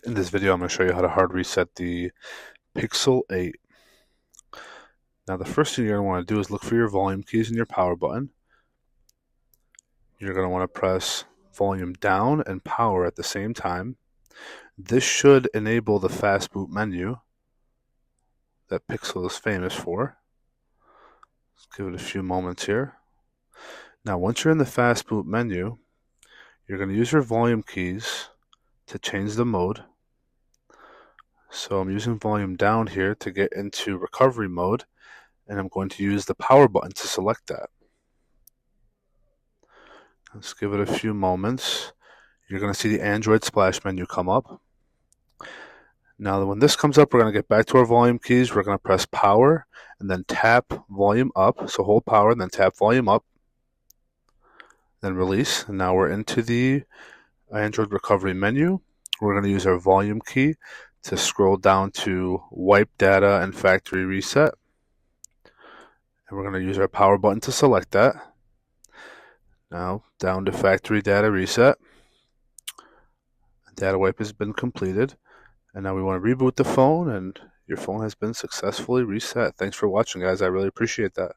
In this video, I'm going to show you how to hard reset the Pixel 8. Now, the first thing you're going to want to do is look for your volume keys and your power button. You're going to want to press volume down and power at the same time. This should enable the fast boot menu that Pixel is famous for. Let's give it a few moments here. Now, once you're in the fast boot menu, you're going to use your volume keys to change the mode. So I'm using volume down here to get into recovery mode, and I'm going to use the power button to select that. Let's give it a few moments. You're going to see the Android splash menu come up. Now, when this comes up, we're going to get back to our volume keys. We're going to press power and then tap volume up. So hold power and then tap volume up, then release. And now we're into the Android recovery menu. We're going to use our volume key to scroll down to wipe data and factory reset. And we're going to use our power button to select that. Now down to factory data reset. Data wipe has been completed. And now we want to reboot the phone, and your phone has been successfully reset. Thanks for watching, guys. I really appreciate that.